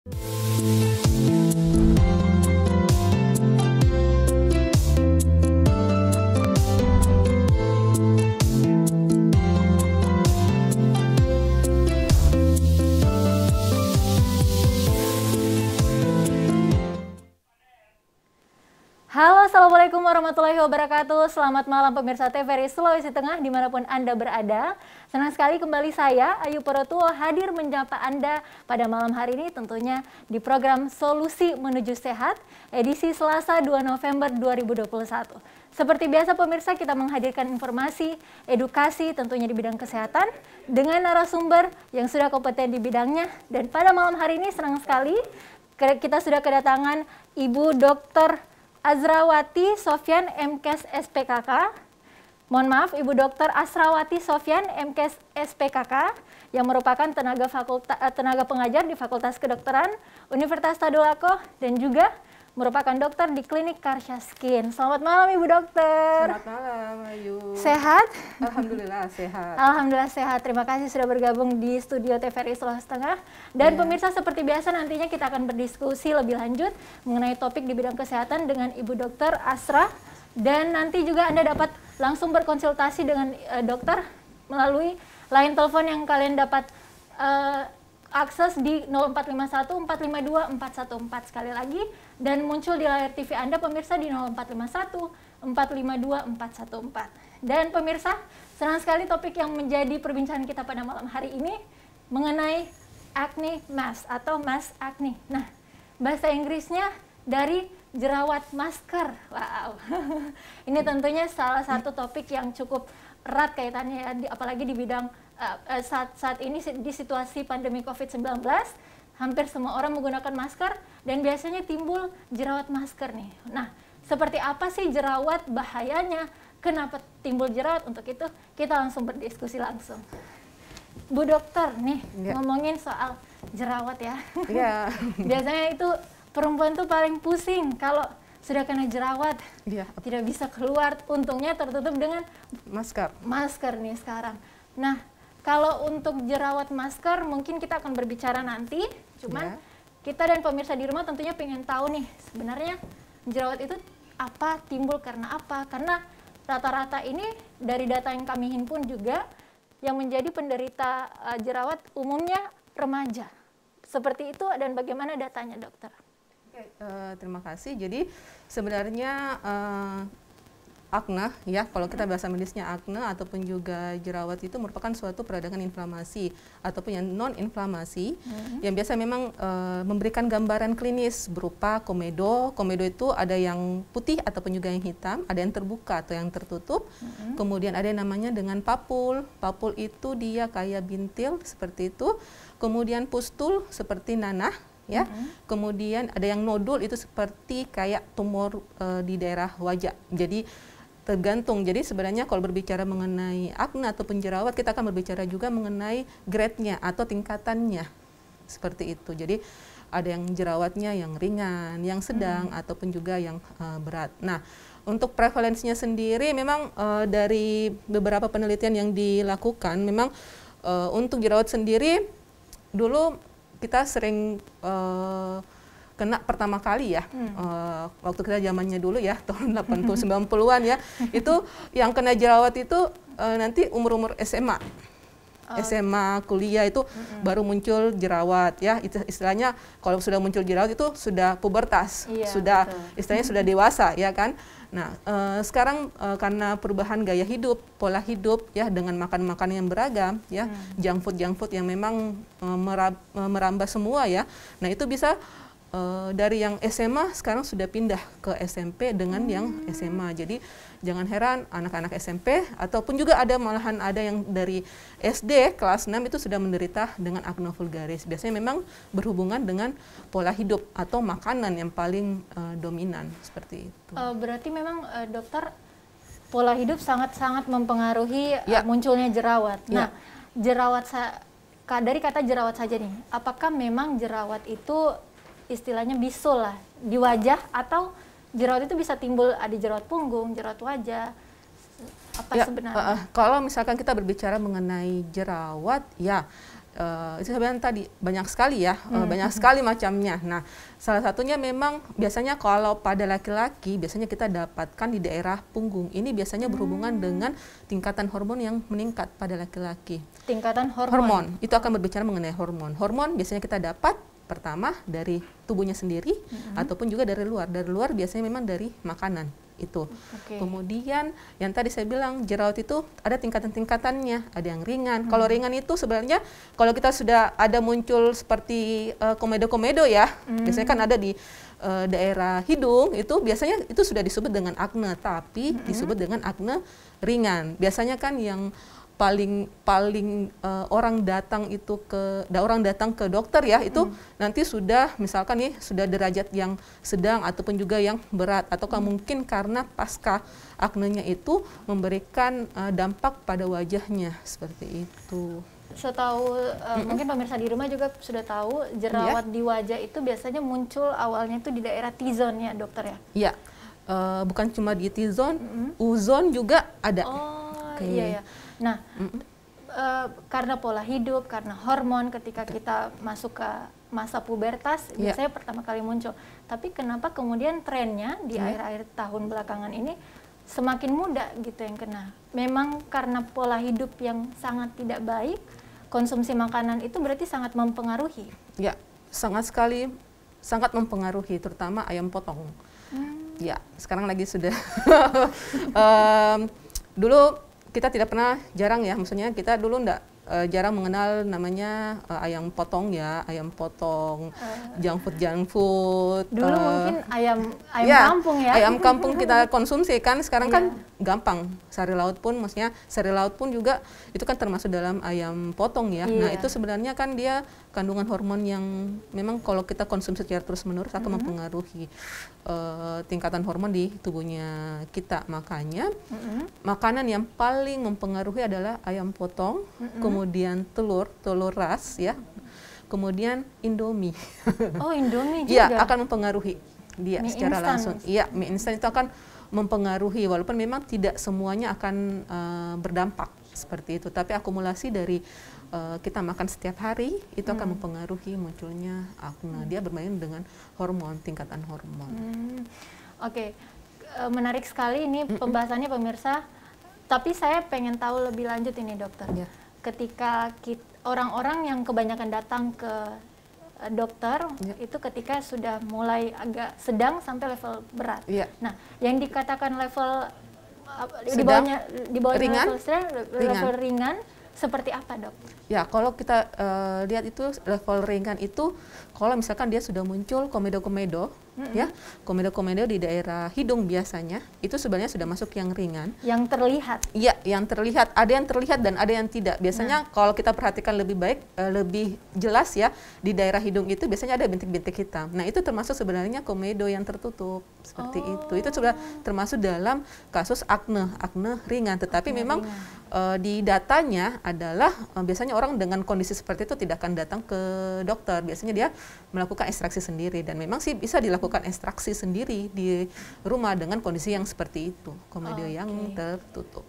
Halo, Assalamualaikum warahmatullahi wabarakatuh. Selamat malam pemirsa TVRI Sulawesi Tengah dimanapun Anda berada. Senang sekali kembali saya, Ayu Porotuo, hadir menyapa Anda pada malam hari ini tentunya di program Solusi Menuju Sehat, edisi Selasa 2 November 2021. Seperti biasa pemirsa, kita menghadirkan informasi, edukasi tentunya di bidang kesehatan dengan narasumber yang sudah kompeten di bidangnya. Dan pada malam hari ini senang sekali kita sudah kedatangan Ibu Dr. Asrawati Sofyan MKes SPKK. Mohon maaf, Ibu Dr. Asrawati Sofyan MKes SPKK yang merupakan tenaga pengajar di Fakultas Kedokteran Universitas Tadulako dan juga merupakan dokter di Klinik Karya Skin. Selamat malam Ibu Dokter. Selamat malam Ayu. Sehat? Alhamdulillah sehat. Alhamdulillah sehat. Terima kasih sudah bergabung di studio TVRI Sulawesi Tengah. Dan pemirsa, seperti biasa nantinya kita akan berdiskusi lebih lanjut mengenai topik di bidang kesehatan dengan Ibu Dokter Asra. Dan nanti juga Anda dapat langsung berkonsultasi dengan dokter melalui line telepon yang kalian dapat akses di 0451 452 414 sekali lagi, dan muncul di layar TV Anda pemirsa di 0451 452 414. Dan pemirsa, senang sekali topik yang menjadi perbincangan kita pada malam hari ini mengenai acne mask atau mask acne. Nah, bahasa Inggrisnya dari jerawat masker. Wow. Ini tentunya salah satu topik yang cukup erat kaitannya ya, apalagi di bidang saat ini di situasi pandemi COVID-19, hampir semua orang menggunakan masker dan biasanya timbul jerawat masker nih. Nah, seperti apa sih jerawat, bahayanya, kenapa timbul jerawat? Untuk itu kita langsung berdiskusi langsung. Bu Dokter nih, ngomongin soal jerawat ya. Iya. Biasanya itu perempuan tuh paling pusing kalau sudah kena jerawat, tidak bisa keluar. Untungnya tertutup dengan masker nih sekarang. Nah, kalau untuk jerawat masker mungkin kita akan berbicara nanti, cuman kita dan pemirsa di rumah tentunya pengen tahu nih sebenarnya jerawat itu apa, timbul karena apa. Karena rata-rata ini dari data yang kami himpun juga yang menjadi penderita jerawat umumnya remaja. Seperti itu, dan bagaimana datanya dokter? Terima kasih. Jadi sebenarnya akne ya, kalau kita bahasa medisnya akne ataupun juga jerawat itu merupakan suatu peradangan inflamasi ataupun yang non-inflamasi yang biasa memang memberikan gambaran klinis berupa komedo. Komedo itu ada yang putih ataupun juga yang hitam, ada yang terbuka atau yang tertutup. Kemudian ada yang namanya dengan papul. Papul itu dia kayak bintil seperti itu. Kemudian pustul seperti nanah. Ya, kemudian ada yang nodul itu seperti kayak tumor di daerah wajah. Jadi tergantung. Jadi sebenarnya kalau berbicara mengenai akne ataupun jerawat, kita akan berbicara juga mengenai grade-nya atau tingkatannya. Seperti itu. Jadi ada yang jerawatnya yang ringan, yang sedang ataupun juga yang berat. Nah, untuk prevalensinya sendiri memang dari beberapa penelitian yang dilakukan, memang untuk jerawat sendiri dulu kita sering kena pertama kali ya, waktu kita zamannya dulu ya, tahun 80-90-an ya, itu yang kena jerawat itu nanti umur-umur SMA. SMA, kuliah itu baru muncul jerawat ya, istilahnya kalau sudah muncul jerawat itu sudah pubertas, sudah istilahnya sudah dewasa ya kan. Nah, sekarang karena perubahan gaya hidup, pola hidup ya, dengan makan-makan yang beragam ya, junk food yang memang merambah semua ya. Nah, itu bisa dari yang SMA sekarang sudah pindah ke SMP dengan yang SMA. Jadi jangan heran anak-anak SMP ataupun juga malahan ada yang dari SD kelas 6 itu sudah menderita dengan acne vulgaris. Biasanya memang berhubungan dengan pola hidup atau makanan yang paling dominan seperti itu. Berarti memang dokter, pola hidup sangat-sangat mempengaruhi munculnya jerawat. Nah, jerawat dari kata jerawat saja nih, apakah memang jerawat itu istilahnya bisul lah di wajah, atau jerawat itu bisa timbul ada jerawat punggung, jerawat wajah, apa sebenarnya? Kalau misalkan kita berbicara mengenai jerawat, ya itu sebenarnya tadi banyak sekali ya, banyak sekali macamnya. Nah, salah satunya memang biasanya kalau pada laki-laki biasanya kita dapatkan di daerah punggung. Ini biasanya berhubungan dengan tingkatan hormon yang meningkat pada laki-laki. Tingkatan Hormon itu akan berbicara mengenai hormon. Hormon biasanya kita dapat pertama dari tubuhnya sendiri ataupun juga dari luar. Dari luar biasanya memang dari makanan itu. Kemudian yang tadi saya bilang jerawat itu ada tingkatan-tingkatannya, ada yang ringan. Kalau ringan itu sebenarnya kalau kita sudah ada muncul seperti komedo-komedo ya, biasanya kan ada di daerah hidung, itu biasanya itu sudah disebut dengan akne, tapi disebut dengan akne ringan. Biasanya kan yang paling orang datang ke dokter ya, itu nanti sudah misalkan nih sudah derajat yang sedang ataupun juga yang berat, ataukah mungkin karena pasca aknenya itu memberikan dampak pada wajahnya seperti itu. Setahu mungkin pemirsa di rumah juga sudah tahu jerawat di wajah itu biasanya muncul awalnya itu di daerah T-zone ya dokter ya? Iya, bukan cuma di T-zone, U-zone juga ada. Iya ya. Nah, karena pola hidup, karena hormon ketika kita masuk ke masa pubertas biasanya pertama kali muncul. Tapi kenapa kemudian trennya di akhir-akhir tahun belakangan ini semakin muda gitu yang kena? Memang karena pola hidup yang sangat tidak baik, konsumsi makanan itu berarti sangat mempengaruhi? Ya, sangat sekali, sangat mempengaruhi, terutama ayam potong. Ya, sekarang lagi sudah dulu kita tidak pernah, jarang ya, maksudnya kita dulu jarang mengenal namanya ayam potong ya, ayam potong, junk food. Dulu mungkin ayam ya, kampung ya. Ayam kampung kita konsumsi kan, sekarang kan gampang. Sari laut pun, maksudnya sari laut pun juga itu kan termasuk dalam ayam potong ya. Nah itu sebenarnya kan dia kandungan hormon yang memang kalau kita konsumsi secara terus-menerus akan mempengaruhi tingkatan hormon di tubuhnya kita. Makanya makanan yang paling mempengaruhi adalah ayam potong, kemudian telur ras ya, kemudian Indomie. Oh, Indomie juga? Iya, akan mempengaruhi dia mie secara instan. langsung. Iya, mie instan itu akan mempengaruhi, walaupun memang tidak semuanya akan berdampak seperti itu, tapi akumulasi dari kita makan setiap hari itu akan mempengaruhi munculnya akne. Dia bermain dengan hormon, tingkatan hormon. Oke, menarik sekali ini pembahasannya pemirsa. Tapi saya pengen tahu lebih lanjut ini dokter. Ketika orang-orang yang kebanyakan datang ke dokter itu ketika sudah mulai agak sedang sampai level berat. Nah, yang dikatakan level di bawahnya ringan, level ringan seperti apa dok? Ya, kalau kita lihat itu level ringan itu kalau misalkan dia sudah muncul komedo-komedo, ya, komedo-komedo di daerah hidung biasanya, itu sebenarnya sudah masuk yang ringan. Yang terlihat? Iya, yang terlihat. Ada yang terlihat dan ada yang tidak. Biasanya kalau kita perhatikan lebih baik, lebih jelas ya, di daerah hidung itu biasanya ada bintik-bintik hitam. Nah, itu termasuk sebenarnya komedo yang tertutup, seperti itu. Itu sudah termasuk dalam kasus akne ringan. Tetapi memang di datanya adalah biasanya orang dengan kondisi seperti itu tidak akan datang ke dokter. Biasanya dia melakukan ekstraksi sendiri, dan memang sih bisa dilakukan ekstraksi sendiri di rumah dengan kondisi yang seperti itu, komedo yang tertutup.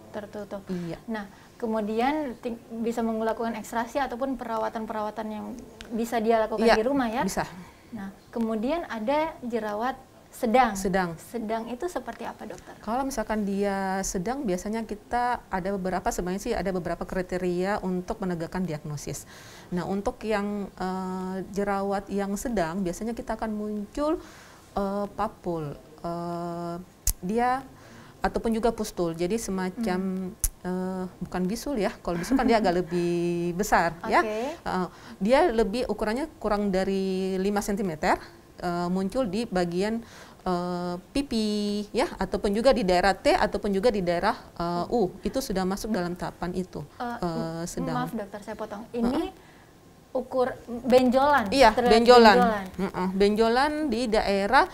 Iya. Nah, kemudian bisa melakukan ekstraksi ataupun perawatan-perawatan yang bisa dia lakukan di rumah ya? Bisa. Nah, kemudian ada jerawat sedang. Sedang itu seperti apa dokter? Kalau misalkan dia sedang, biasanya kita ada beberapa kriteria untuk menegakkan diagnosis. Nah, untuk yang jerawat yang sedang, biasanya kita akan muncul papul, dia ataupun juga pustul. Jadi semacam bukan bisul ya. Kalau bisul kan dia agak lebih besar ya. Dia lebih ukurannya kurang dari 5 cm. Muncul di bagian pipi ya, ataupun juga di daerah T ataupun juga di daerah U, itu sudah masuk dalam tahapan itu. Sedang. Maaf dokter, saya potong. Ini ukur benjolan? Iya, benjolan. Benjolan di daerah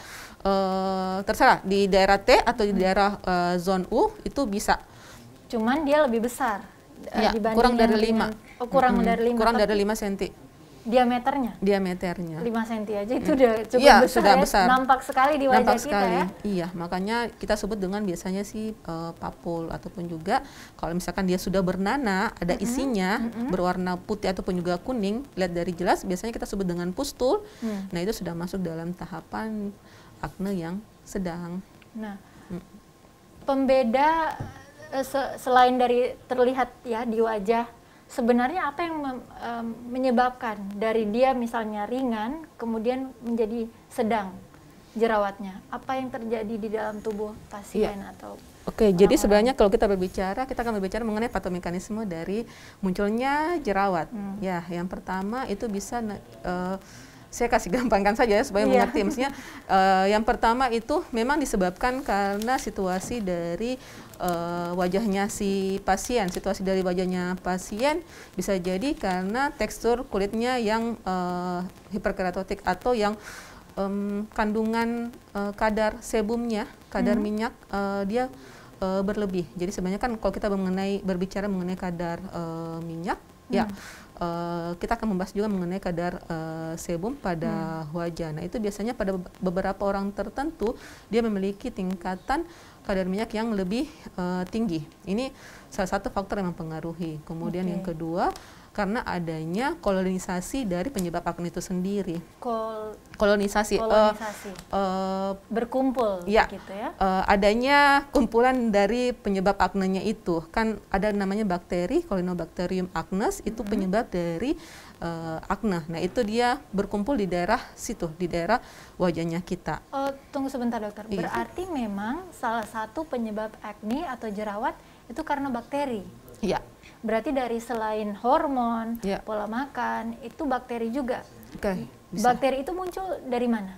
terserah di daerah T atau di daerah zone U itu bisa. Cuman dia lebih besar ya, kurang dari 5. Kurang dari 5 cm. Diameternya? Diameternya. 5 cm aja itu udah cukup Iya, besar, sudah ya. besar. Nampak sekali di wajah Nampak kita sekali. ya. Iya, makanya kita sebut dengan biasanya sih papul, ataupun juga kalau misalkan dia sudah bernanah, ada isinya berwarna putih ataupun juga kuning, lihat dari jelas biasanya kita sebut dengan pustul. Nah, itu sudah masuk dalam tahapan akne yang sedang. Nah, pembeda selain dari terlihat ya di wajah, sebenarnya apa yang menyebabkan dari dia misalnya ringan kemudian menjadi sedang jerawatnya? Apa yang terjadi di dalam tubuh pasien atau Oke, jadi sebenarnya kalau kita akan berbicara mengenai patomekanisme dari munculnya jerawat. Ya, yang pertama itu bisa saya kasih gampangkan saja ya, supaya mengerti. Maksudnya yang pertama itu memang disebabkan karena situasi dari wajahnya si pasien. Situasi dari wajahnya pasien bisa jadi karena tekstur kulitnya yang hiperkeratotik atau yang kandungan kadar sebumnya, kadar minyak dia berlebih. Jadi sebenarnya kan kalau kita berbicara mengenai kadar minyak, ya kita akan membahas juga mengenai kadar sebum pada wajah. Nah, itu biasanya pada beberapa orang tertentu dia memiliki tingkatan kadar minyak yang lebih tinggi. Ini salah satu faktor yang mempengaruhi. Kemudian yang kedua, karena adanya kolonisasi dari penyebab akne itu sendiri. Kolonisasi. Berkumpul, ya, gitu ya. Adanya kumpulan dari penyebab aknenya itu. Kan ada namanya bakteri, Corynebacterium acnes, itu penyebab dari akne. Nah, itu dia berkumpul di daerah situ, di daerah wajahnya kita. Tunggu sebentar, dokter. Berarti memang salah satu penyebab akne atau jerawat itu karena bakteri? Iya. Berarti dari selain hormon, pola makan, itu bakteri juga? Oke. Bakteri itu muncul dari mana?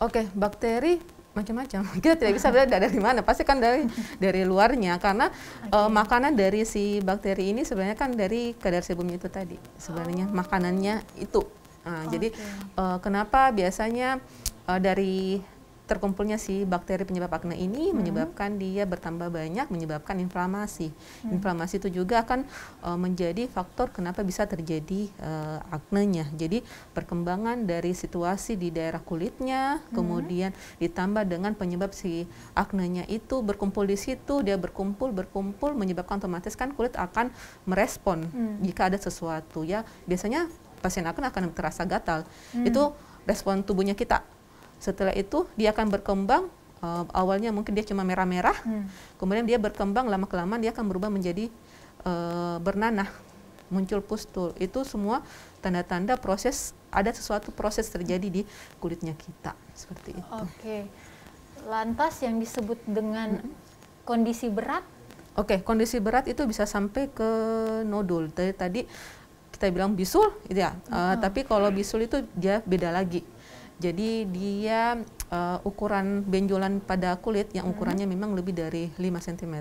Oke, bakteri macam-macam. Kita tidak bisa bilang dari mana, pasti kan dari luarnya, karena makanan dari si bakteri ini sebenarnya kan dari kadar sebumnya itu tadi. Sebenarnya makanannya itu. Nah, jadi kenapa biasanya dari terkumpulnya si bakteri penyebab akne ini menyebabkan dia bertambah banyak, menyebabkan inflamasi. Inflamasi itu juga akan menjadi faktor kenapa bisa terjadi aknenya. Jadi perkembangan dari situasi di daerah kulitnya, kemudian ditambah dengan penyebab si aknenya itu berkumpul di situ, dia berkumpul menyebabkan otomatis kan kulit akan merespon jika ada sesuatu ya. Biasanya pasien akne akan terasa gatal. Itu respon tubuhnya kita. Setelah itu dia akan berkembang, awalnya mungkin dia cuma merah-merah, kemudian dia berkembang lama-kelamaan dia akan berubah menjadi bernanah, muncul pustul. Itu semua tanda-tanda ada sesuatu proses terjadi di kulitnya kita, seperti itu. Oke, lantas yang disebut dengan kondisi berat? Oke, kondisi berat itu bisa sampai ke nodul. Tadi kita bilang bisul, ya. Tapi kalau bisul itu dia beda lagi. Jadi dia ukuran benjolan pada kulit yang ukurannya memang lebih dari 5 cm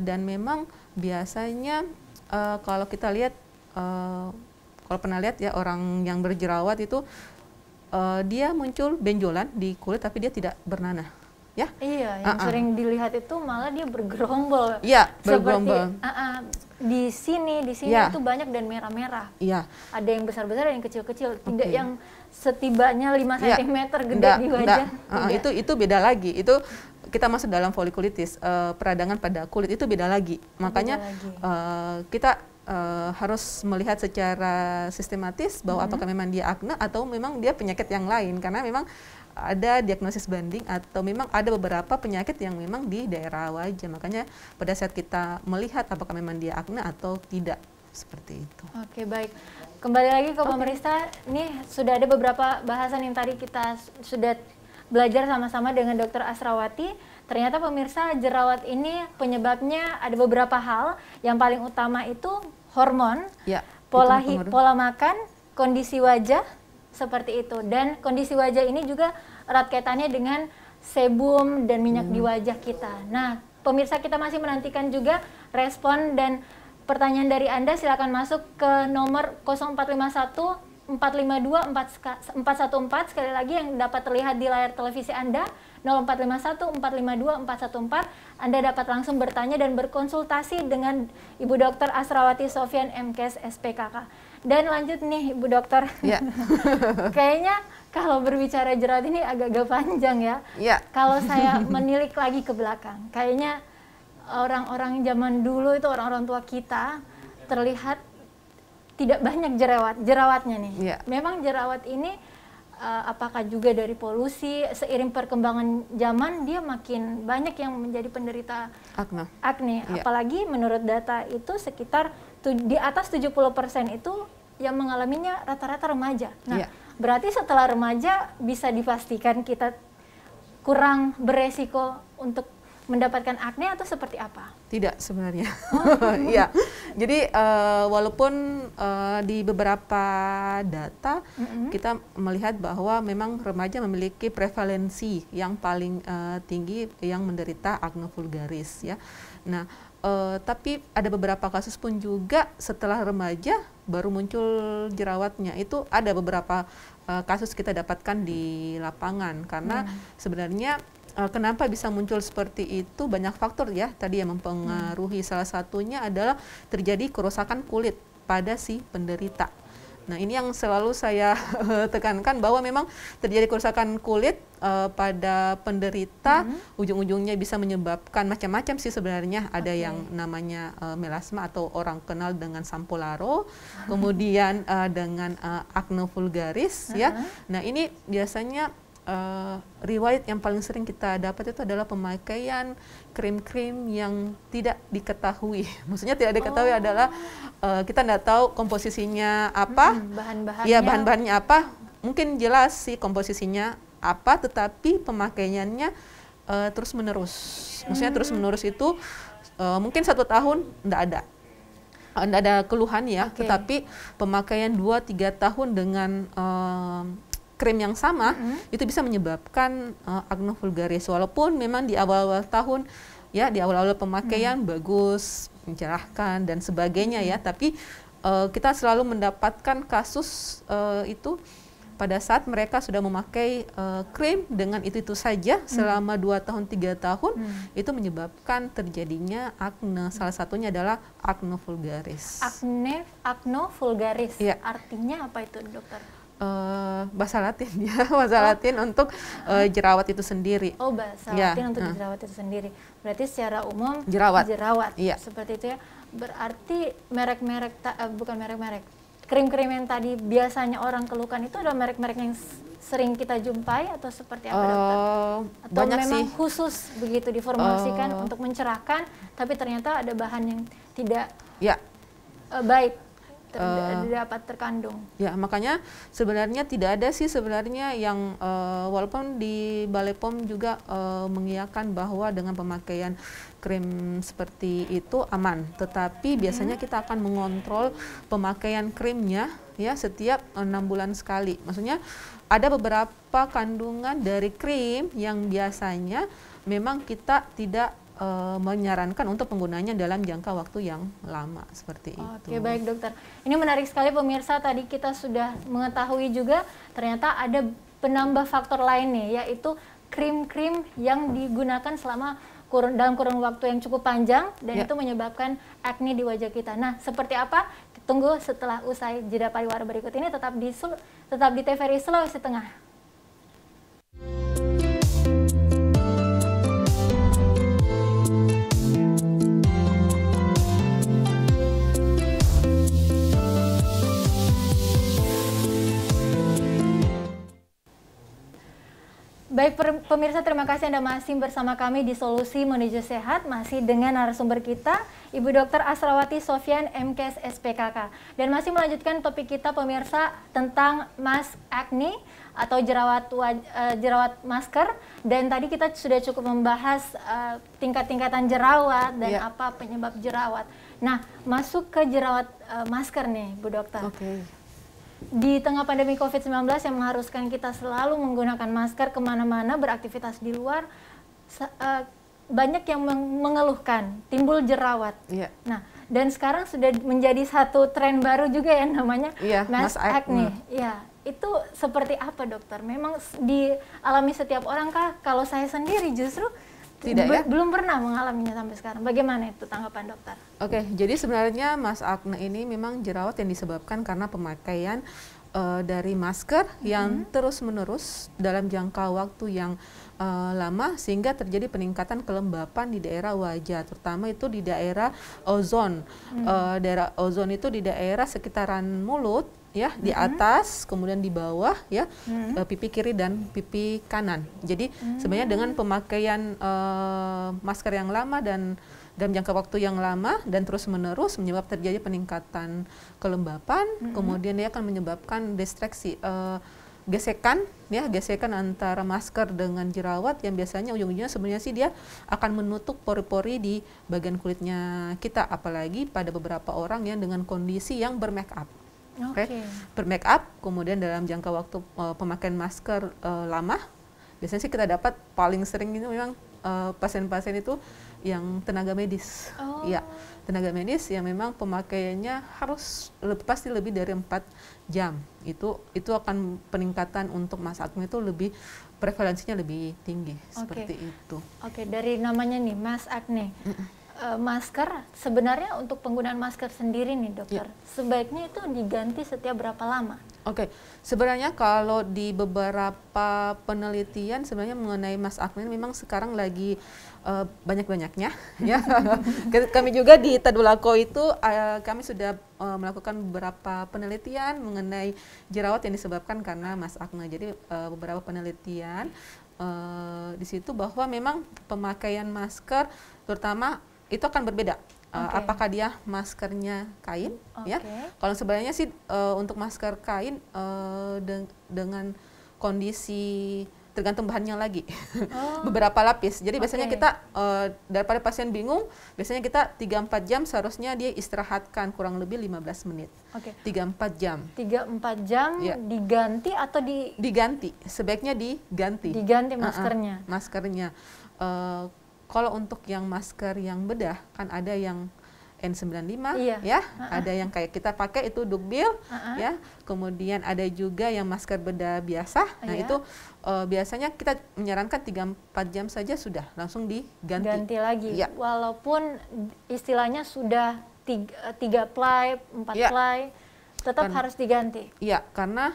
dan memang biasanya kalau kita lihat, kalau pernah lihat ya orang yang berjerawat itu dia muncul benjolan di kulit tapi dia tidak bernanah. Ya? Iya, yang sering dilihat itu malah dia bergerombol. Iya, bergerombol. Di sini itu banyak dan merah-merah. Iya. Ada yang besar-besar, ada yang kecil-kecil, tidak yang setibanya 5 cm gede di wajah. Itu beda lagi. Itu kita masuk dalam folikulitis, peradangan pada kulit itu beda lagi. Makanya kita harus melihat secara sistematis bahwa apakah memang dia akne atau memang dia penyakit yang lain, karena memang ada diagnosis banding atau memang ada beberapa penyakit yang memang di daerah wajah. Makanya pada saat kita melihat apakah memang dia akne atau tidak, seperti itu. Oke, baik. Kembali lagi ke pemirsa, ini sudah ada beberapa bahasan yang tadi kita sudah belajar sama-sama dengan Dr. Asrawati. Ternyata pemirsa, jerawat ini penyebabnya ada beberapa hal. Yang paling utama itu hormon, pola makan, kondisi wajah, seperti itu. Dan kondisi wajah ini juga erat kaitannya dengan sebum dan minyak di wajah kita. Nah, pemirsa, kita masih menantikan juga respon dan pertanyaan dari Anda. Silakan masuk ke nomor 0451 452 414, sekali lagi yang dapat terlihat di layar televisi Anda, 0451 452 414. Anda dapat langsung bertanya dan berkonsultasi dengan Ibu Dr. Asrawati Sofyan, MKes, SPKK. Dan lanjut nih Ibu Dokter. Ya. Kayaknya kalau berbicara jerawat ini agak-agak panjang ya. Ya. Kalau saya menilik lagi ke belakang, kayaknya orang-orang zaman dulu itu orang-orang tua kita terlihat tidak banyak jerawatnya nih. Ya. Memang jerawat ini apakah juga dari polusi, seiring perkembangan zaman dia makin banyak yang menjadi penderita akne. Ya. Apalagi menurut data itu sekitar di atas 70% itu yang mengalaminya rata-rata remaja. Nah, ya. Berarti setelah remaja bisa dipastikan kita kurang beresiko untuk mendapatkan akne atau seperti apa? Tidak sebenarnya. Iya. Jadi walaupun di beberapa data kita melihat bahwa memang remaja memiliki prevalensi yang paling tinggi yang menderita acne vulgaris ya. Nah, tapi ada beberapa kasus pun juga setelah remaja baru muncul jerawatnya. Itu ada beberapa kasus kita dapatkan di lapangan karena sebenarnya kenapa bisa muncul seperti itu, banyak faktor ya tadi yang mempengaruhi. Salah satunya adalah terjadi kerusakan kulit pada si penderita. Nah, ini yang selalu saya tekankan bahwa memang terjadi kerusakan kulit pada penderita, ujung-ujungnya bisa menyebabkan macam-macam sih sebenarnya. Ada yang namanya melasma atau orang kenal dengan sampolaro, kemudian dengan acne vulgaris ya. Nah, ini biasanya riwayat yang paling sering kita dapat itu adalah pemakaian krim-krim yang tidak diketahui. Maksudnya tidak diketahui adalah kita tidak tahu komposisinya apa, bahan-bahannya. Ya, bahan-bahannya apa. Mungkin jelas sih komposisinya apa, tetapi pemakaiannya terus-menerus. Maksudnya terus-menerus itu mungkin 1 tahun tidak ada keluhan ya, tetapi pemakaian 2-3 tahun dengan krim yang sama itu bisa menyebabkan acne vulgaris. Walaupun memang di awal-awal tahun ya, di awal-awal pemakaian bagus, mencerahkan dan sebagainya ya, tapi kita selalu mendapatkan kasus itu pada saat mereka sudah memakai krim dengan itu saja selama 2 tahun 3 tahun, itu menyebabkan terjadinya acne. Salah satunya adalah acne vulgaris. Acne vulgaris. Ya. Artinya apa itu, Dokter? Bahasa Latin ya, bahasa Latin untuk jerawat itu sendiri. Oh, bahasa Latin untuk jerawat itu sendiri. Berarti secara umum jerawat. Iya. Seperti itu ya. Berarti merek-merek bukan merek-merek. Krim-krim yang tadi biasanya orang keluhkan itu adalah merek-merek yang sering kita jumpai atau seperti apa, Dokter? Atau banyak memang sih. Khusus begitu diformulasikan untuk mencerahkan, tapi ternyata ada bahan yang tidak baik dapat terkandung. Ya, makanya sebenarnya tidak ada sih sebenarnya yang walaupun di Balai POM juga mengiyakan bahwa dengan pemakaian krim seperti itu aman, tetapi biasanya kita akan mengontrol pemakaian krimnya ya setiap 6 bulan sekali. Maksudnya ada beberapa kandungan dari krim yang biasanya memang kita tidak menyarankan untuk penggunanya dalam jangka waktu yang lama seperti itu. Oke, baik Dokter. Ini menarik sekali pemirsa, tadi kita sudah mengetahui juga ternyata ada penambah faktor lain nih, yaitu krim-krim yang digunakan selama dalam kurun waktu yang cukup panjang dan itu menyebabkan akne di wajah kita. Nah, seperti apa? Tunggu setelah usai jeda pariwara berikut ini, tetap di TVRI Sulawesi Tengah. Baik pemirsa, terima kasih Anda masih bersama kami di Solusi Menuju Sehat, masih dengan narasumber kita Ibu Dr. Asrawati Sofyan, MKes SPKK. Dan masih melanjutkan topik kita pemirsa tentang mask acne atau jerawat masker. Dan tadi kita sudah cukup membahas tingkat-tingkatan jerawat dan apa penyebab jerawat. Nah, masuk ke jerawat masker nih Bu Dokter. Di tengah pandemi COVID-19 yang mengharuskan kita selalu menggunakan masker kemana-mana, beraktivitas di luar, banyak yang mengeluhkan timbul jerawat. Nah, dan sekarang sudah menjadi satu tren baru juga ya, namanya mask acne. Ya, itu seperti apa Dokter? Memang dialami setiap orang kah? Kalau saya sendiri justru Tidak ya? Belum pernah mengalaminya sampai sekarang. Bagaimana itu tanggapan dokter? Oke, jadi sebenarnya Mas Akne ini memang jerawat yang disebabkan karena pemakaian dari masker yang terus-menerus dalam jangka waktu yang lama, sehingga terjadi peningkatan kelembapan di daerah wajah, terutama itu di daerah ozon. Daerah ozon itu di daerah sekitaran mulut, ya, di atas, kemudian di bawah, ya, pipi kiri dan pipi kanan. Jadi sebenarnya dengan pemakaian masker yang lama dan dalam jangka waktu yang lama dan terus-menerus menyebabkan terjadi peningkatan kelembapan, kemudian dia akan menyebabkan distraksi, gesekan, ya, gesekan antara masker dengan jerawat yang biasanya ujung-ujungnya sebenarnya sih dia akan menutup pori-pori di bagian kulitnya kita, apalagi pada beberapa orang yang dengan kondisi yang bermake up. Bermake up, kemudian dalam jangka waktu pemakaian masker lama, biasanya sih kita dapat paling sering itu memang pasien-pasien itu yang tenaga medis, ya, tenaga medis yang memang pemakaiannya harus pasti lebih dari 4 jam. Itu akan peningkatan untuk Mas Akne itu lebih prevalensinya lebih tinggi, seperti itu. Oke, dari namanya nih Mas Akne. Masker, sebenarnya untuk penggunaan masker sendiri nih dokter, sebaiknya itu diganti setiap berapa lama? Oke, sebenarnya kalau di beberapa penelitian sebenarnya mengenai Mas Akne memang sekarang lagi banyak-banyaknya, ya. Kami juga di Tadulako itu kami sudah melakukan beberapa penelitian mengenai jerawat yang disebabkan karena Mas Akne. Jadi beberapa penelitian di situ bahwa memang pemakaian masker terutama itu akan berbeda. Apakah dia maskernya kain, ya? Kalau sebenarnya sih untuk masker kain dengan kondisi tergantung bahannya lagi, beberapa lapis. Jadi biasanya kita daripada pasien bingung, biasanya kita 3-4 jam seharusnya dia istirahatkan kurang lebih 15 menit. 3-4 jam. 3-4 jam ya. Diganti atau diganti? Sebaiknya diganti. Diganti maskernya. Maskernya. Kalau untuk yang masker yang bedah kan ada yang N95, ya, ada yang kayak kita pakai itu Dukbil, ya, kemudian ada juga yang masker bedah biasa. Nah itu biasanya kita menyarankan 3-4 jam saja sudah langsung diganti. Ganti lagi, ya. Walaupun istilahnya sudah 3 ply, 4 ply, tetap harus diganti. Iya, karena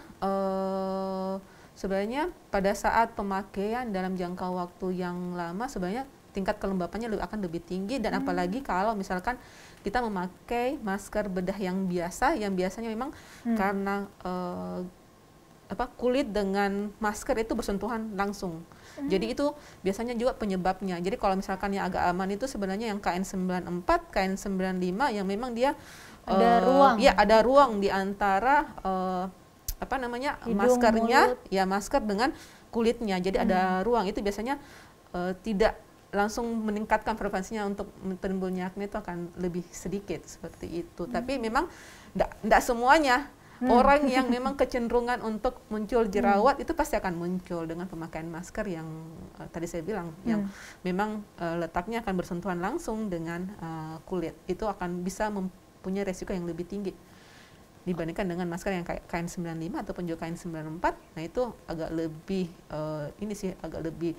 sebenarnya pada saat pemakaian dalam jangka waktu yang lama sebenarnya tingkat kelembapannya akan lebih tinggi, dan apalagi kalau misalkan kita memakai masker bedah yang biasa, yang biasanya memang karena kulit dengan masker itu bersentuhan langsung. Jadi itu biasanya juga penyebabnya. Jadi kalau misalkan yang agak aman itu sebenarnya yang KN94, KN95 yang memang dia ada ruang. Ya, ada ruang di antara hidung, maskernya, mulut. Ya, masker dengan kulitnya. Jadi ada ruang, itu biasanya tidak langsung meningkatkan frekuensinya untuk timbulnya akne itu akan lebih sedikit seperti itu. Tapi memang tidak semuanya orang yang memang kecenderungan untuk muncul jerawat itu pasti akan muncul dengan pemakaian masker yang tadi saya bilang, yang memang letaknya akan bersentuhan langsung dengan kulit. Itu akan bisa mempunyai resiko yang lebih tinggi dibandingkan dengan masker yang kayak KN95 ataupun juga KN94. Nah itu agak lebih agak lebih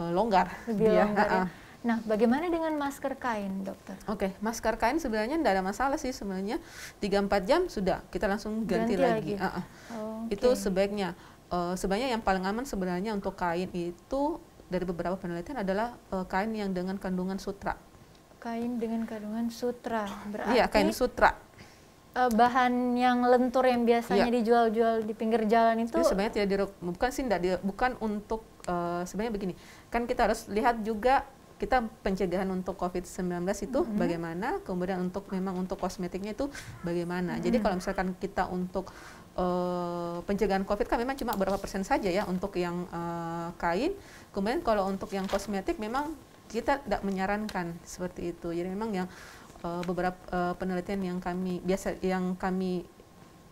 longgar. Lebih longgar ya. Nah, bagaimana dengan masker kain, dokter? Oke, masker kain sebenarnya tidak ada masalah sih sebenarnya. 3-4 jam sudah kita langsung ganti lagi. Itu sebaiknya. Sebenarnya yang paling aman sebenarnya untuk kain itu dari beberapa penelitian adalah kain yang dengan kandungan sutra. Kain dengan kandungan sutra, berarti? Iya, kain sutra. Bahan yang lentur yang biasanya dijual-jual di pinggir jalan itu sebenarnya bukan untuk sebenarnya begini, kan kita harus lihat juga kita pencegahan untuk COVID-19 itu bagaimana, kemudian memang untuk kosmetiknya itu bagaimana. Jadi kalau misalkan kita untuk pencegahan COVID kan memang cuma berapa persen saja ya untuk yang kain, kemudian kalau untuk yang kosmetik memang kita tidak menyarankan seperti itu. Jadi memang yang beberapa penelitian yang kami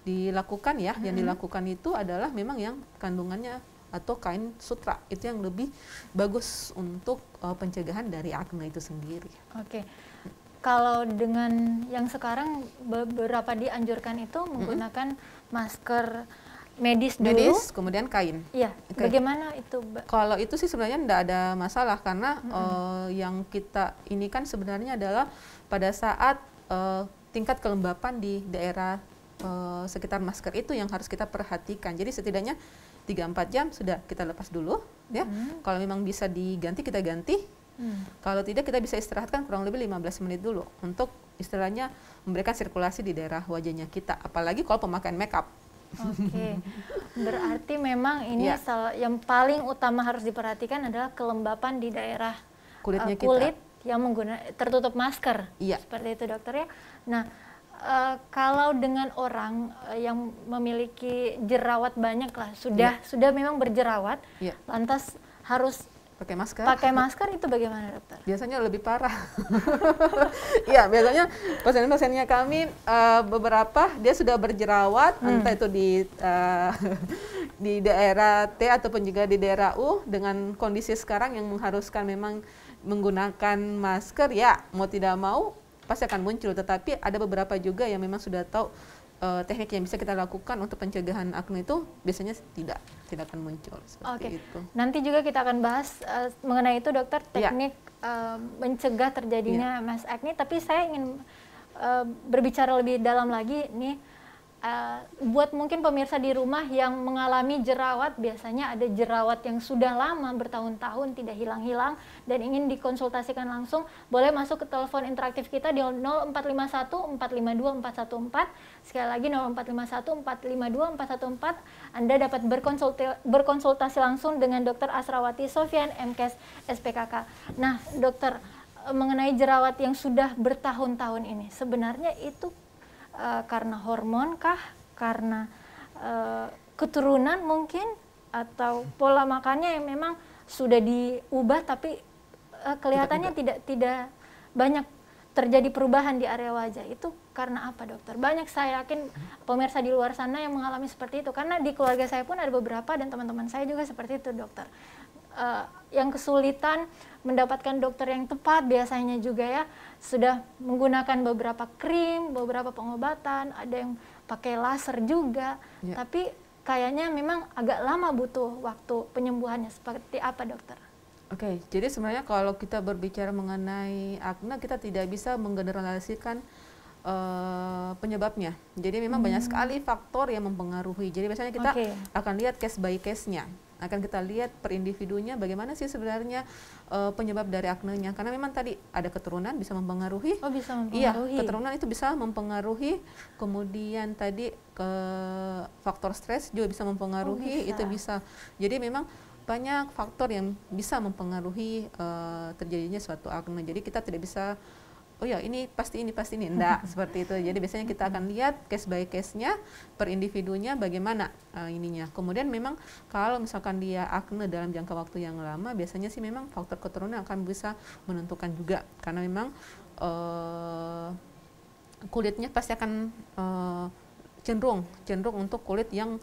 dilakukan ya, yang dilakukan itu adalah memang yang kandungannya atau kain sutra, itu yang lebih bagus untuk pencegahan dari akne itu sendiri. Oke. Kalau dengan yang sekarang beberapa dianjurkan itu menggunakan masker medis dulu. Medis, kemudian kain. Iya. Oke. Bagaimana itu, Mbak? Kalau itu sih sebenarnya tidak ada masalah karena yang kita ini kan sebenarnya adalah pada saat tingkat kelembapan di daerah sekitar masker itu yang harus kita perhatikan. Jadi setidaknya 3-4 jam sudah kita lepas dulu, ya. Kalau memang bisa diganti kita ganti. Kalau tidak kita bisa istirahatkan kurang lebih 15 menit dulu untuk istilahnya memberikan sirkulasi di daerah wajahnya kita. Apalagi kalau pemakaian makeup. Oke, berarti memang ini Ya. yang paling utama harus diperhatikan adalah kelembapan di daerah Kulitnya kulit kita. yang tertutup masker. Iya. Seperti itu dokter ya. Nah, kalau dengan orang yang memiliki jerawat banyak lah, sudah memang berjerawat, Iya. lantas harus Pakai masker. pakai masker itu bagaimana dokter? Biasanya lebih parah. Iya, biasanya pasien-pasiennya kami beberapa dia sudah berjerawat, entah itu di daerah T ataupun juga di daerah U, dengan kondisi sekarang yang mengharuskan memang menggunakan masker, ya mau tidak mau pasti akan muncul. Tetapi ada beberapa juga yang memang sudah tahu teknik yang bisa kita lakukan untuk pencegahan akne itu biasanya tidak akan muncul seperti itu. Nanti juga kita akan bahas mengenai itu dokter, teknik mencegah terjadinya mass acne. Tapi saya ingin berbicara lebih dalam lagi nih, buat mungkin pemirsa di rumah yang mengalami jerawat, biasanya ada jerawat yang sudah lama bertahun-tahun tidak hilang-hilang dan ingin dikonsultasikan langsung, boleh masuk ke telepon interaktif kita di 0451 452 414. Sekali lagi 0451 452 414. Anda dapat berkonsultasi langsung dengan Dr. Asrawati Sofyan, MKes SPKK. Nah, dokter, mengenai jerawat yang sudah bertahun-tahun ini, sebenarnya itu karena hormon kah, karena keturunan mungkin, atau pola makannya yang memang sudah diubah tapi kelihatannya tidak banyak terjadi perubahan di area wajah. Itu karena apa dokter? Banyak, saya yakin pemirsa di luar sana yang mengalami seperti itu, karena di keluarga saya pun ada beberapa dan teman-teman saya juga seperti itu dokter. Yang kesulitan mendapatkan dokter yang tepat biasanya juga ya, sudah menggunakan beberapa krim, beberapa pengobatan, ada yang pakai laser juga, tapi kayaknya memang agak lama butuh waktu penyembuhannya. Seperti apa dokter? Oke, jadi sebenarnya kalau kita berbicara mengenai akne, kita tidak bisa menggeneralisasikan penyebabnya. Jadi memang banyak sekali faktor yang mempengaruhi. Jadi biasanya kita akan lihat case by case-nya. Akan kita lihat per individunya bagaimana sih sebenarnya penyebab dari aknenya. Karena memang tadi ada keturunan bisa mempengaruhi. Oh, bisa mempengaruhi. Iya, keturunan itu bisa mempengaruhi. Kemudian tadi ke faktor stres juga bisa mempengaruhi. Itu bisa. Jadi memang banyak faktor yang bisa mempengaruhi terjadinya suatu akne. Jadi kita tidak bisa, oh ya ini pasti ini, enggak seperti itu. Jadi biasanya kita akan lihat case by case-nya, per individunya bagaimana ininya. Kemudian memang kalau misalkan dia akne dalam jangka waktu yang lama, biasanya sih memang faktor keturunan akan bisa menentukan juga. Karena memang kulitnya pasti akan cenderung untuk kulit yang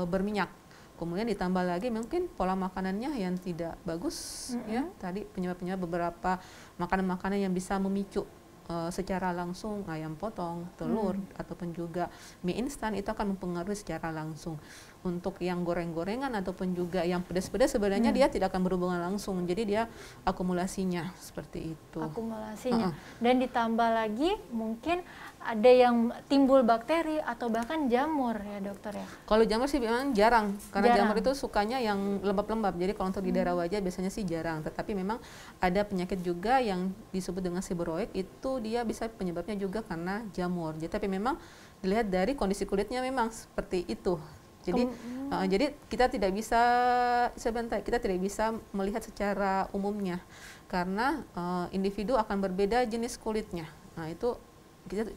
berminyak. Kemudian ditambah lagi mungkin pola makanannya yang tidak bagus, ya. Tadi penyebab-penyebab beberapa makanan-makanan yang bisa memicu secara langsung ayam potong, telur, ataupun juga mie instan, itu akan mempengaruhi secara langsung. Untuk yang goreng-gorengan ataupun juga yang pedas-pedas sebenarnya dia tidak akan berhubungan langsung, jadi dia akumulasinya seperti itu. Akumulasinya. Dan ditambah lagi mungkin ada yang timbul bakteri atau bahkan jamur ya dokter ya? Kalau jamur sih memang jarang, karena jamur itu sukanya yang lembab-lembab. Jadi kalau untuk di daerah wajah biasanya sih jarang. Tetapi memang ada penyakit juga yang disebut dengan seborrheic, itu dia bisa penyebabnya juga karena jamur. Jadi tapi memang dilihat dari kondisi kulitnya memang seperti itu. Jadi jadi kita tidak bisa melihat secara umumnya karena individu akan berbeda jenis kulitnya. Nah itu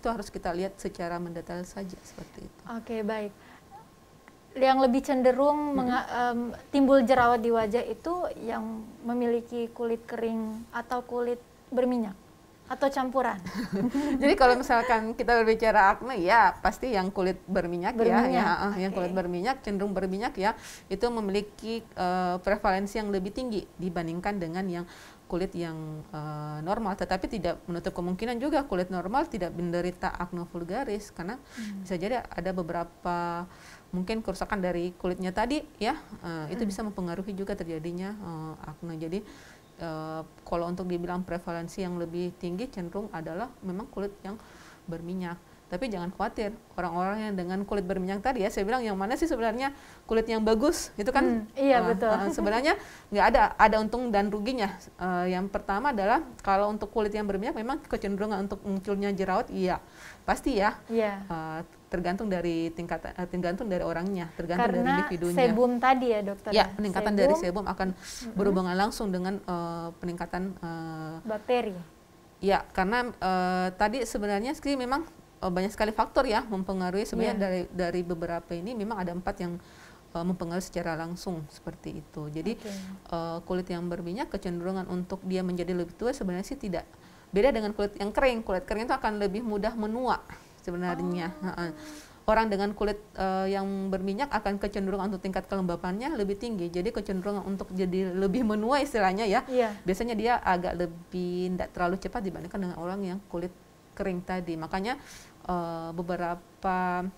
harus kita lihat secara mendetail saja seperti itu. Oke, baik. Yang lebih cenderung timbul jerawat di wajah itu yang memiliki kulit kering atau kulit berminyak atau campuran. Jadi kalau misalkan kita berbicara akne, ya pasti yang kulit berminyak. Yang kulit berminyak, cenderung berminyak ya, itu memiliki prevalensi yang lebih tinggi dibandingkan dengan yang kulit yang normal. Tetapi tidak menutup kemungkinan juga kulit normal tidak menderita akne vulgaris, karena bisa jadi ada beberapa mungkin kerusakan dari kulitnya tadi ya, itu bisa mempengaruhi juga terjadinya akne. Jadi kalau untuk dibilang prevalensi yang lebih tinggi cenderung adalah memang kulit yang berminyak. Tapi jangan khawatir, orang-orang yang dengan kulit berminyak tadi ya, saya bilang yang mana sih sebenarnya kulit yang bagus, itu kan iya betul. Sebenarnya nggak ada untung dan ruginya. Yang pertama adalah kalau untuk kulit yang berminyak memang kecenderungan untuk munculnya jerawat, iya pasti ya. Tergantung dari tergantung dari orangnya, tergantung dari individunya. Karena sebum tadi ya dokter. Ya, peningkatan dari sebum akan berhubungan langsung dengan peningkatan bakteri. Ya, karena tadi sebenarnya sih memang banyak sekali faktor ya mempengaruhi. Sebenarnya dari beberapa ini memang ada 4 yang mempengaruhi secara langsung seperti itu. Jadi kulit yang berminyak kecenderungan untuk dia menjadi lebih tua sebenarnya sih tidak beda dengan kulit yang kering. Kulit kering itu akan lebih mudah menua sebenarnya. Orang dengan kulit yang berminyak akan kecenderungan untuk tingkat kelembapannya lebih tinggi. Jadi kecenderungan untuk jadi lebih menua istilahnya ya. Biasanya dia agak lebih tidak terlalu cepat dibandingkan dengan orang yang kulit kering tadi. Makanya beberapa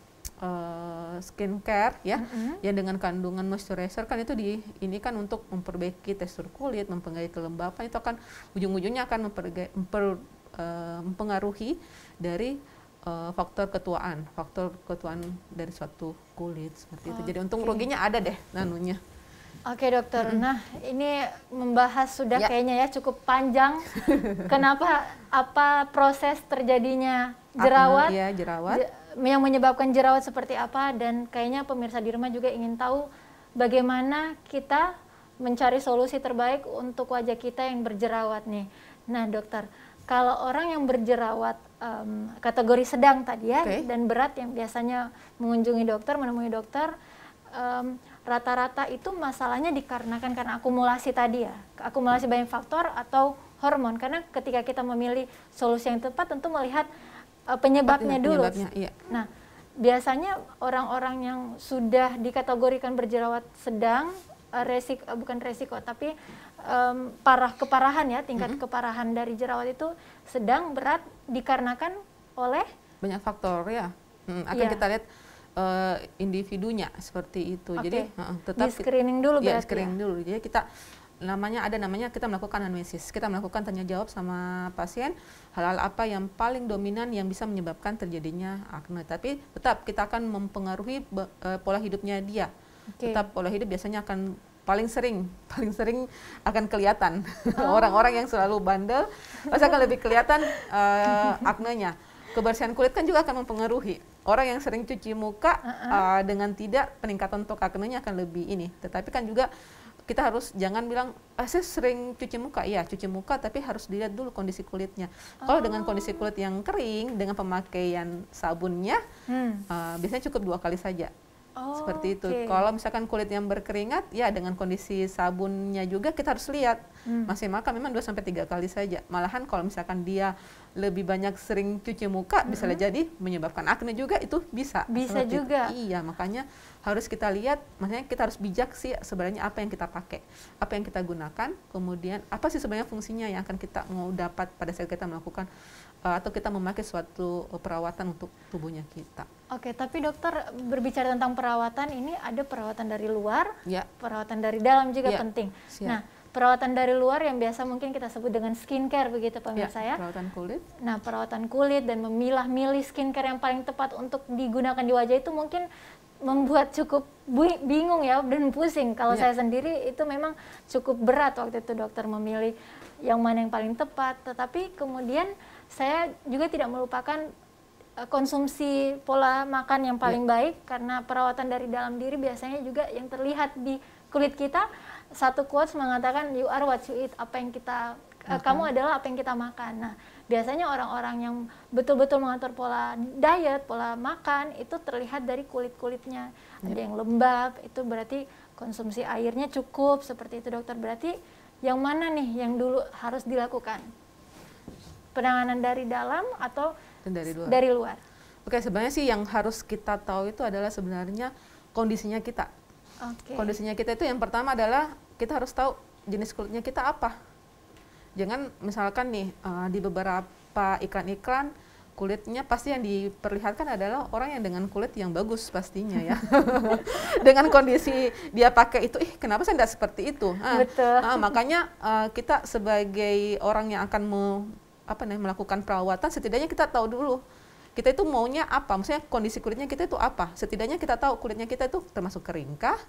skincare ya yang dengan kandungan moisturizer kan itu ini kan untuk memperbaiki tekstur kulit, mempengaruhi kelembapan, itu akan ujung-ujungnya akan mempengaruhi dari faktor ketuaan dari suatu kulit seperti itu. Jadi untung ruginya ada deh nanunya. Oke dokter, nah ini membahas sudah kayaknya ya cukup panjang. Kenapa, apa proses terjadinya jerawat, yang menyebabkan jerawat seperti apa, dan kayaknya pemirsa di rumah juga ingin tahu bagaimana kita mencari solusi terbaik untuk wajah kita yang berjerawat nih. Nah dokter, kalau orang yang berjerawat kategori sedang tadi ya, dan berat yang biasanya menemui dokter, rata-rata itu masalahnya dikarenakan karena akumulasi tadi ya, akumulasi banyak faktor atau hormon. Karena ketika kita memilih solusi yang tepat tentu melihat penyebabnya dulu. Nah, biasanya orang-orang yang sudah dikategorikan berjerawat sedang, bukan resiko tapi keparahan ya, tingkat keparahan dari jerawat itu sedang, berat, dikarenakan oleh banyak faktor ya. Akan kita lihat individunya seperti itu. Jadi tetap di screening dulu berarti. Screening dulu. Jadi kita kita melakukan anamnesis. Kita melakukan tanya jawab sama pasien hal-hal apa yang paling dominan yang bisa menyebabkan terjadinya akne. Tapi tetap kita akan mempengaruhi pola hidupnya dia. Tetap pola hidup biasanya akan paling sering akan kelihatan. Orang-orang yang selalu bandel pasti akan lebih kelihatan aknenya. Kebersihan kulit kan juga akan mempengaruhi. Orang yang sering cuci muka dengan tidak, peningkatan untuk aknenya akan lebih ini. Tetapi kan juga kita harus jangan bilang saya sering cuci muka. Ya, cuci muka tapi harus dilihat dulu kondisi kulitnya. Kalau dengan kondisi kulit yang kering dengan pemakaian sabunnya biasanya cukup 2 kali saja. Seperti itu. Kalau misalkan kulit yang berkeringat, ya dengan kondisi sabunnya juga kita harus lihat. Maksimalkan memang 2-3 kali saja. Malahan kalau misalkan dia lebih banyak sering cuci muka, bisa jadi menyebabkan akne juga, itu bisa. Bisa juga. Iya, makanya harus kita lihat, makanya kita harus bijak sih sebenarnya apa yang kita pakai, apa yang kita gunakan, kemudian apa sih sebenarnya fungsinya yang akan kita mau dapat pada saat kita melakukan atau kita memakai suatu perawatan untuk tubuhnya kita. Oke, tapi dokter berbicara tentang perawatan ini ada perawatan dari luar, perawatan dari dalam juga penting. Nah, perawatan dari luar yang biasa mungkin kita sebut dengan skincare begitu pemirsa ya. Perawatan kulit. Nah, perawatan kulit dan memilah-milih skincare yang paling tepat untuk digunakan di wajah itu mungkin membuat cukup bingung ya dan pusing. Kalau saya sendiri itu memang cukup berat waktu itu dokter memilih yang mana yang paling tepat. Tetapi kemudian saya juga tidak melupakan konsumsi pola makan yang paling baik, karena perawatan dari dalam diri biasanya juga yang terlihat di kulit kita. Satu quotes mengatakan you are what you eat, apa yang kita kamu adalah apa yang kita makan. Nah, biasanya orang-orang yang betul-betul mengatur pola diet, pola makan itu terlihat dari kulit-kulitnya. Ada yang lembab, itu berarti konsumsi airnya cukup, seperti itu dokter. Berarti yang mana nih yang dulu harus dilakukan? Penanganan dari dalam atau dari luar? Oke, sebenarnya sih yang harus kita tahu itu adalah sebenarnya kondisinya kita. Kondisinya kita itu yang pertama adalah kita harus tahu jenis kulitnya kita apa. Jangan misalkan nih di beberapa iklan-iklan kulitnya pasti yang diperlihatkan adalah orang yang dengan kulit yang bagus pastinya ya. Dengan kondisi dia pakai itu, kenapa saya tidak seperti itu? Betul. Makanya kita sebagai orang yang akan melakukan perawatan, setidaknya kita tahu dulu kita itu maunya apa, maksudnya kondisi kulitnya kita itu apa. Setidaknya kita tahu kulitnya kita itu termasuk keringkah,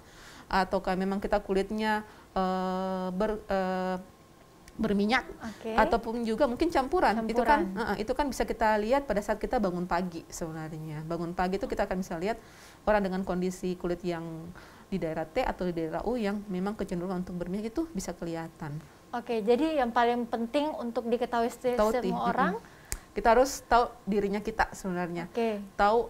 ataukah memang kita kulitnya berminyak, ataupun juga mungkin campuran. Itu kan bisa kita lihat pada saat kita bangun pagi sebenarnya. Bangun pagi itu kita akan bisa lihat orang dengan kondisi kulit yang di daerah T atau di daerah U yang memang kecenderungan untuk berminyak itu bisa kelihatan. Oke, jadi yang paling penting untuk diketahui semua orang, kita harus tahu dirinya kita sebenarnya. Tahu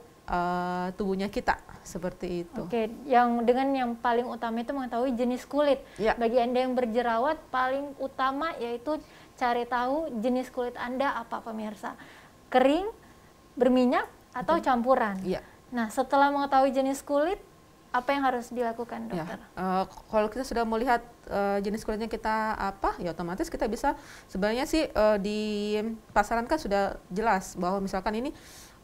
tubuhnya kita seperti itu. Yang paling utama itu mengetahui jenis kulit. Bagi Anda yang berjerawat, paling utama yaitu cari tahu jenis kulit Anda apa, pemirsa. Kering, berminyak, atau campuran. Nah, setelah mengetahui jenis kulit, apa yang harus dilakukan, dokter? Kalau kita sudah melihat jenis kulitnya kita apa, ya otomatis kita bisa, sebenarnya sih di pasaran kan sudah jelas bahwa misalkan ini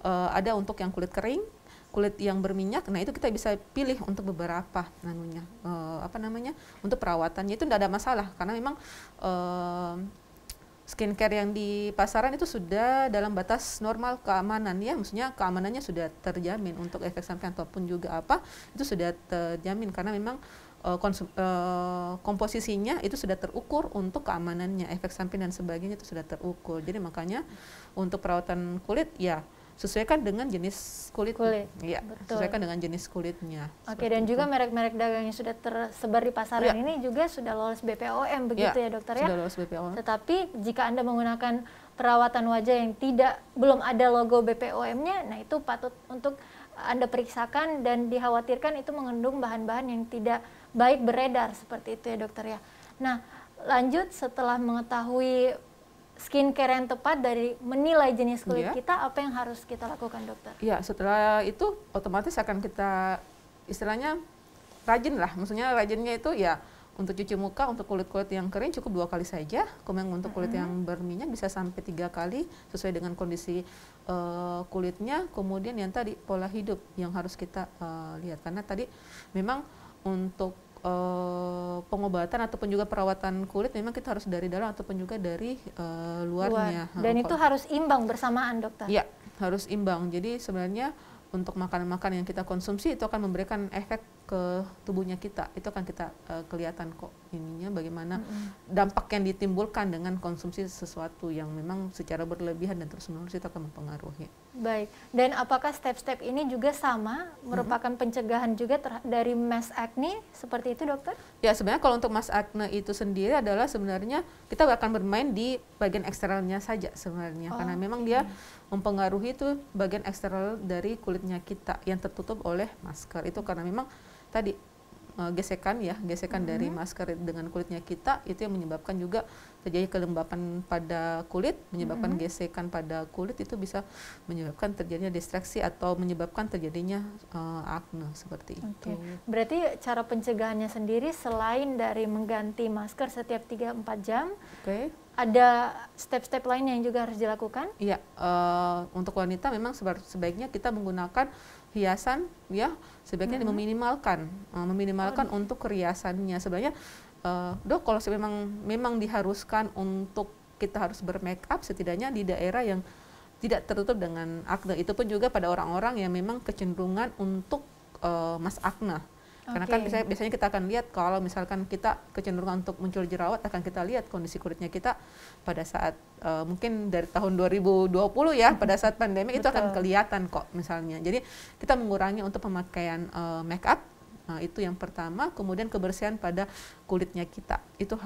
ada untuk yang kulit kering, kulit yang berminyak. Nah, itu kita bisa pilih untuk beberapa untuk perawatannya itu tidak ada masalah, karena memang skincare yang di pasaran itu sudah dalam batas normal keamanan ya, maksudnya keamanannya sudah terjamin untuk efek samping ataupun juga itu sudah terjamin, karena memang komposisinya itu sudah terukur untuk keamanannya, efek samping dan sebagainya itu sudah terukur. Jadi makanya untuk perawatan kulit ya sesuaikan dengan jenis kulit. Ya, sesuaikan dengan jenis kulitnya. Dan juga merek-merek dagang yang sudah tersebar di pasaran ini juga sudah lolos BPOM begitu ya, dokter ya. Sudah lolos BPOM. Tetapi jika Anda menggunakan perawatan wajah yang belum ada logo BPOM-nya, nah itu patut untuk Anda periksakan dan dikhawatirkan itu mengandung bahan-bahan yang tidak baik beredar seperti itu ya, dokter ya. Nah, lanjut setelah mengetahui skincare yang tepat dari menilai jenis kulit kita, apa yang harus kita lakukan, dokter? Setelah itu otomatis akan kita istilahnya rajin lah, maksudnya rajinnya itu ya untuk cuci muka untuk kulit-kulit yang kering cukup 2 kali saja, kemudian untuk kulit yang berminyak bisa sampai 3 kali sesuai dengan kondisi kulitnya. Kemudian yang tadi pola hidup yang harus kita lihat, karena tadi memang untuk pengobatan ataupun juga perawatan kulit memang kita harus dari dalam ataupun juga dari luarnya. Dan itu harus imbang bersamaan, dokter? Iya, harus imbang. Jadi sebenarnya untuk makanan-makanan yang kita konsumsi itu akan memberikan efek ke tubuhnya kita. Itu akan kita kelihatan kok ininya bagaimana dampak yang ditimbulkan dengan konsumsi sesuatu yang memang secara berlebihan dan terus-menerus itu akan mempengaruhi. Baik, dan apakah step-step ini juga sama merupakan pencegahan juga dari mass acne seperti itu, dokter? Ya, sebenarnya kalau untuk mass acne itu sendiri adalah sebenarnya kita akan bermain di bagian eksternalnya saja sebenarnya, karena memang dia mempengaruhi itu bagian eksternal dari kulitnya kita yang tertutup oleh masker. Itu karena memang tadi gesekan dari masker dengan kulitnya kita itu yang menyebabkan juga terjadi kelembapan pada kulit, menyebabkan gesekan pada kulit, itu bisa menyebabkan terjadinya distraksi atau menyebabkan terjadinya akne seperti itu. Berarti cara pencegahannya sendiri selain dari mengganti masker setiap 3-4 jam, ada step-step lain yang juga harus dilakukan? Iya, untuk wanita memang sebaiknya kita menggunakan hiasan ya, sebaiknya meminimalkan untuk keriasannya. Sebenarnya dok, kalau memang diharuskan untuk kita harus bermake up setidaknya di daerah yang tidak tertutup dengan akne. Itu pun juga pada orang-orang yang memang kecenderungan untuk mas akne. Karena kan biasanya kita akan lihat kalau misalkan kita kecenderungan untuk muncul jerawat, akan kita lihat kondisi kulitnya kita pada saat mungkin dari tahun 2020 ya, pada saat pandemi itu akan kelihatan kok misalnya. Jadi kita mengurangi untuk pemakaian make up, itu yang pertama. Kemudian kebersihan pada kulitnya kita itu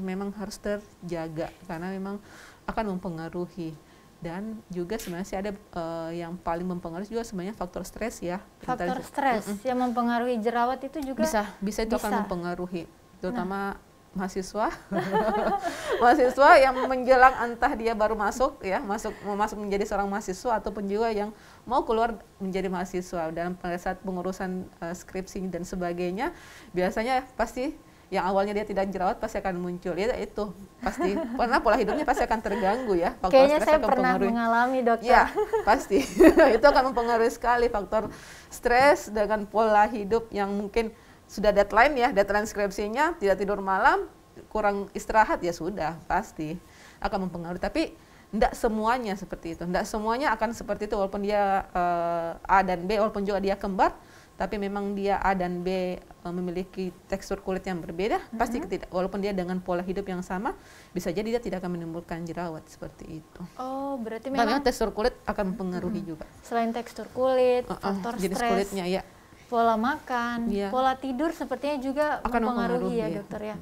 memang harus terjaga, karena memang akan mempengaruhi. Dan juga sebenarnya sih ada yang paling mempengaruhi juga sebenarnya faktor stres ya. Faktor stres yang mempengaruhi jerawat itu juga bisa itu akan mempengaruhi, terutama mahasiswa mahasiswa yang menjelang entah dia baru masuk menjadi seorang mahasiswa ataupun juga yang mau keluar menjadi mahasiswa, dalam pada saat pengurusan skripsi dan sebagainya, biasanya pasti yang awalnya dia tidak jerawat pasti akan muncul. Ya itu pasti, karena pola hidupnya pasti akan terganggu ya. Faktor Kayaknya stres saya akan pernah mempengaruhi. mengalami, dokter. Ya, pasti. Itu akan mempengaruhi sekali faktor stres dengan pola hidup yang mungkin sudah deadline ya, deadline skripsinya, tidak tidur malam, kurang istirahat, ya sudah, pasti akan mempengaruhi. Tapi tidak semuanya seperti itu. Tidak semuanya akan seperti itu walaupun dia A dan B, walaupun juga dia kembar, tapi memang dia A dan B memiliki tekstur kulit yang berbeda, pasti tidak. Walaupun dia dengan pola hidup yang sama, bisa jadi dia tidak akan menimbulkan jerawat seperti itu. Oh, berarti Memang memang tekstur kulit akan mempengaruhi juga. selain tekstur kulit, faktor Jenis stres, kulitnya ya pola makan, Iya. pola tidur sepertinya juga akan mempengaruhi ya, mempengaruhi, dokter ya.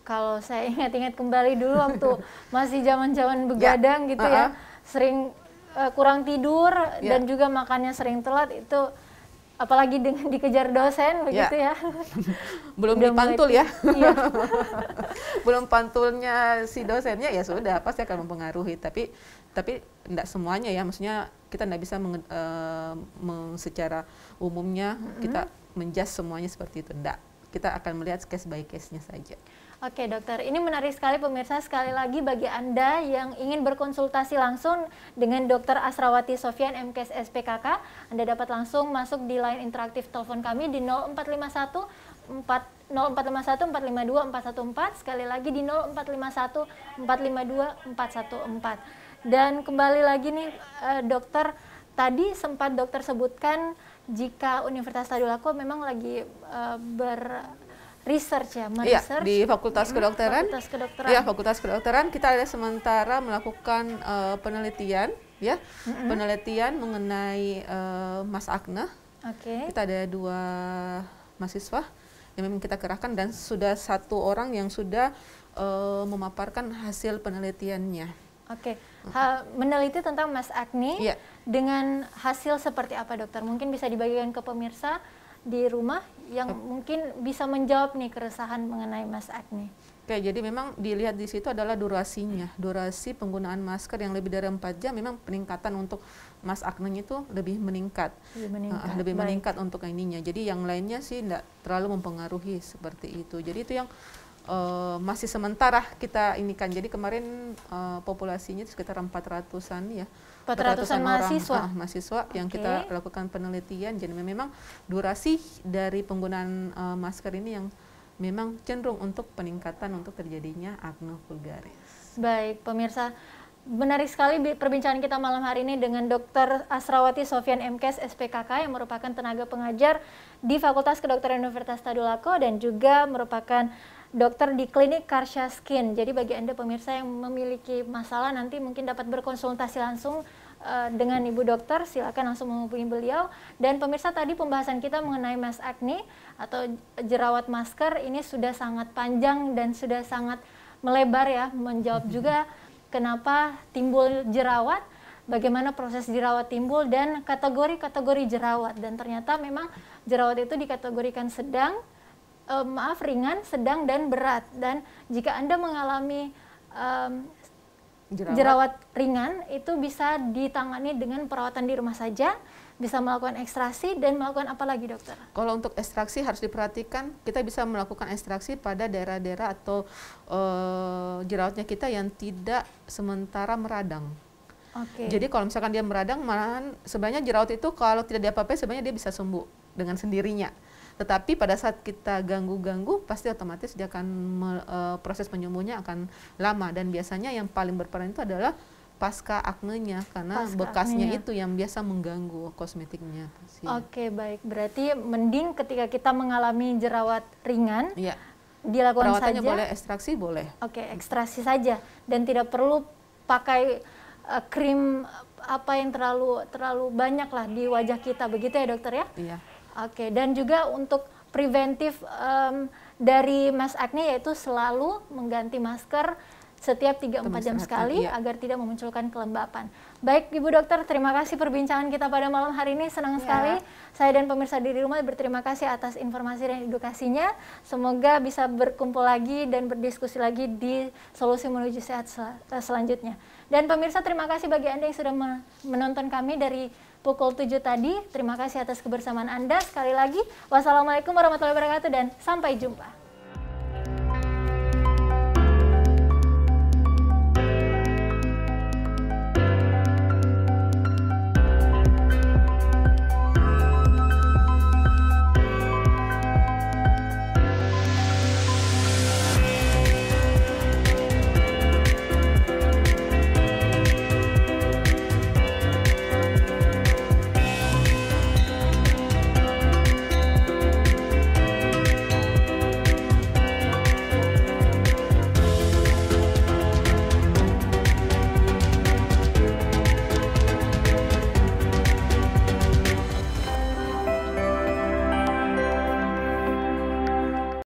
Kalau saya ingat-ingat kembali dulu waktu masih zaman-zaman begadang gitu ya, sering kurang tidur dan juga makannya sering telat, itu apalagi dengan dikejar dosen begitu ya. Belum Udah dipantul mulai ya. Iya. Belum pantulnya si dosennya, ya sudah pasti akan mempengaruhi. Tapi tidak semuanya ya, maksudnya kita tidak bisa secara umumnya kita menjudge semuanya seperti itu. Tidak, kita akan melihat case by case-nya saja. Oke, dokter, ini menarik sekali pemirsa. Sekali lagi bagi Anda yang ingin berkonsultasi langsung dengan Dr. Asrawati Sofyan, MKes SPKK, Anda dapat langsung masuk di line interaktif telepon kami di 0451 452 414, sekali lagi di 0451 452 414. Dan kembali lagi nih dokter, tadi sempat dokter sebutkan jika Universitas Tadulako memang lagi research ya, Iya, di Fakultas Kedokteran. Ya, Fakultas Kedokteran kita ada sementara melakukan penelitian ya, penelitian mengenai Mas Akne. Kita ada 2 mahasiswa yang memang kita kerahkan dan sudah 1 orang yang sudah memaparkan hasil penelitiannya. Meneliti tentang Mas Akne dengan hasil seperti apa, dokter? Mungkin bisa dibagikan ke pemirsa di rumah yang mungkin bisa menjawab nih keresahan mengenai Mas Akne. Jadi memang dilihat di situ adalah durasinya, durasi penggunaan masker yang lebih dari 4 jam, memang peningkatan untuk Mas Akne itu lebih meningkat, lebih meningkat untuk ininya. Jadi yang lainnya sih tidak terlalu mempengaruhi seperti itu. Jadi itu yang masih sementara kita inikan. Jadi kemarin populasinya sekitar 400-an ya. 400-an mahasiswa yang kita lakukan penelitian. Jadi memang durasi dari penggunaan masker ini yang memang cenderung untuk peningkatan untuk terjadinya akne vulgaris. Baik, pemirsa, menarik sekali perbincangan kita malam hari ini dengan Dr. Asrawati Sofyan, MKes SPKK, yang merupakan tenaga pengajar di Fakultas Kedokteran Universitas Tadulako dan juga merupakan dokter di klinik Karsia Skin. Jadi bagi Anda pemirsa yang memiliki masalah nanti mungkin dapat berkonsultasi langsung dengan Ibu Dokter, silakan langsung menghubungi beliau. Dan pemirsa, tadi pembahasan kita mengenai Mas Akne atau jerawat masker ini sudah sangat panjang dan sudah sangat melebar ya, menjawab juga kenapa timbul jerawat, bagaimana proses jerawat timbul dan kategori-kategori jerawat. Dan ternyata memang jerawat itu dikategorikan ringan, sedang, dan berat. Dan jika Anda mengalami jerawat ringan, itu bisa ditangani dengan perawatan di rumah saja, bisa melakukan ekstraksi, dan melakukan apa lagi, dokter? Kalau untuk ekstraksi harus diperhatikan, kita bisa melakukan ekstraksi pada daerah-daerah atau jerawatnya kita yang tidak sementara meradang. Jadi kalau misalkan dia meradang, malahan sebenarnya jerawat itu kalau tidak diapa-apain sebenarnya dia bisa sembuh dengan sendirinya. Tetapi pada saat kita ganggu-ganggu, pasti otomatis dia akan proses penyembuhannya akan lama. Dan biasanya yang paling berperan itu adalah pasca aknenya, karena bekasnya itu yang biasa mengganggu kosmetiknya. Baik. Berarti mending ketika kita mengalami jerawat ringan, dilakukan perawatannya saja. Boleh, ekstraksi boleh. Ekstraksi saja dan tidak perlu pakai krim apa yang terlalu banyak lah di wajah kita, begitu ya, dokter ya? Iya. Dan juga untuk preventif dari Mas Akne, yaitu selalu mengganti masker setiap 3-4 jam sekali agar tidak memunculkan kelembapan. Baik, Ibu Dokter, terima kasih perbincangan kita pada malam hari ini, senang sekali. Saya dan pemirsa di rumah berterima kasih atas informasi dan edukasinya. Semoga bisa berkumpul lagi dan berdiskusi lagi di Solusi Menuju Sehat selanjutnya. Dan pemirsa, terima kasih bagi Anda yang sudah menonton kami dari pukul 7 tadi. Terima kasih atas kebersamaan Anda. Sekali lagi, wassalamualaikum warahmatullahi wabarakatuh dan sampai jumpa.